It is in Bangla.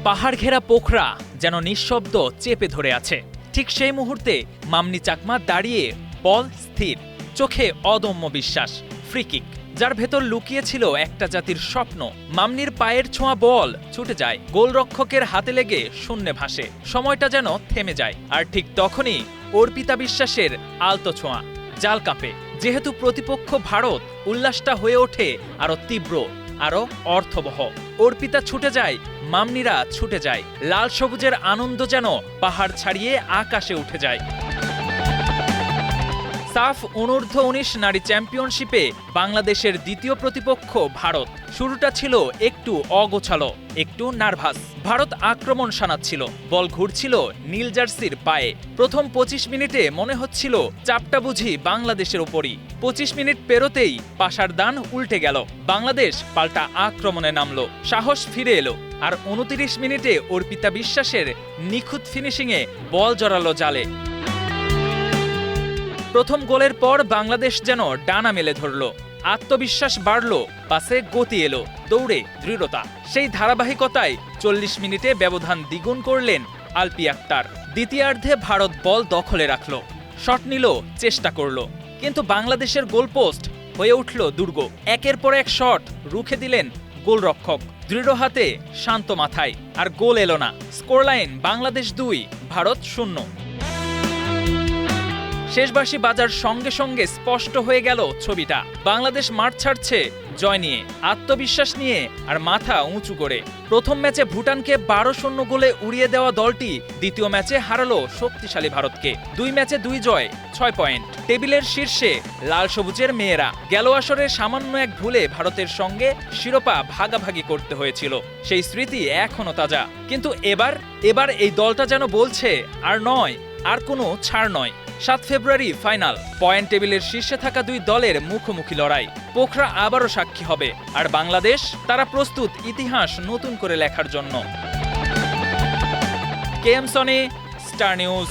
পাহাড় ঘেরা পোখরা যেন নিঃশব্দ চেপে ধরে আছে। ঠিক সেই মুহূর্তে মামনি চাকমা দাঁড়িয়ে, বল স্থির, চোখে অদম্য বিশ্বাস। ফ্রি কিক, যার ভেতর লুকিয়ে ছিল একটা জাতির স্বপ্ন। মামনির পায়ের ছোঁয়া বল ছুটে যায়, গোলরক্ষকের হাতে লেগে শূন্যে ভাসে। সময়টা যেন থেমে যায়। আর ঠিক তখনই অর্পিতা বিশ্বাসের আলতো ছোঁয়া, জাল কাঁপে। যেহেতু প্রতিপক্ষ ভারত, উল্লাসটা হয়ে ওঠে আরো তীব্র, আরো অর্থবহ। অর্পিতা ছুটে যায়, মামনিরা ছুটে যায়। লাল সবুজের আনন্দ যেন পাহাড় ছাড়িয়ে আকাশে উঠে যায়। সাফ অনূর্ধ্ব-19 নারী চ্যাম্পিয়নশিপে বাংলাদেশের দ্বিতীয় প্রতিপক্ষ ভারত। শুরুটা ছিল একটু অগোছালো, একটু নার্ভাস। ভারত আক্রমণ শানাচ্ছিল, বল ঘুরছিল নীল জার্সির পায়ে। প্রথম 25 মিনিটে মনে হচ্ছিল চাপটা বুঝি বাংলাদেশের ওপরই। 25 মিনিট পেরোতেই পাশার দান উল্টে গেল। বাংলাদেশ পাল্টা আক্রমণে নামলো, সাহস ফিরে এলো। আর 29 মিনিটে অর্পিতা বিশ্বাসের নিখুঁত ফিনিশিংয়ে বল জড়ালো জালে। প্রথম গোলের পর বাংলাদেশ যেন ডানা মেলে ধরল, আত্মবিশ্বাস বাড়ল, পাসে গতি এলো, দৌড়ে দৃঢ়তা। সেই ধারাবাহিকতায় 40 মিনিটে ব্যবধান দ্বিগুণ করলেন আলপি আক্তার। দ্বিতীয়ার্ধে ভারত বল দখলে রাখল, শট নিল, চেষ্টা করল, কিন্তু বাংলাদেশের গোলপোস্ট হয়ে উঠল দুর্গ। একের পর এক শট রুখে দিলেন গোলরক্ষক, দৃঢ় হাতে, শান্ত মাথায়। আর গোল এলো না। স্কোরলাইন বাংলাদেশ 2, ভারত 0। শেষ বাঁশি বাজার সঙ্গে সঙ্গে স্পষ্ট হয়ে গেল ছবিটা। বাংলাদেশ মাঠ ছাড়ছে জয় নিয়ে, আত্মবিশ্বাস নিয়ে, আর মাথা উঁচু করে। প্রথম ম্যাচে ভুটানকে 12-0 গোলে উড়িয়ে দেওয়া দলটি দ্বিতীয় ম্যাচে হারালো শক্তিশালী ভারতকে। 2 ম্যাচে 2 জয়, 6 পয়েন্ট। টেবিলের শীর্ষে লাল সবুজের মেয়েরা। গেল আসরে সামান্য এক ভুলে ভারতের সঙ্গে শিরোপা ভাগাভাগি করতে হয়েছিল, সেই স্মৃতি এখনো তাজা। কিন্তু এবার এই দলটা যেন বলছে, আর নয়, আর কোনো ছাড় নয়। 7 ফেব্রুয়ারি ফাইনাল। পয়েন্ট টেবিলের শীর্ষে থাকা দুই দলের মুখোমুখি লড়াই। পোখরা আবারও সাক্ষী হবে, আর বাংলাদেশ, তারা প্রস্তুত ইতিহাস নতুন করে লেখার জন্য। KM Sony, star news.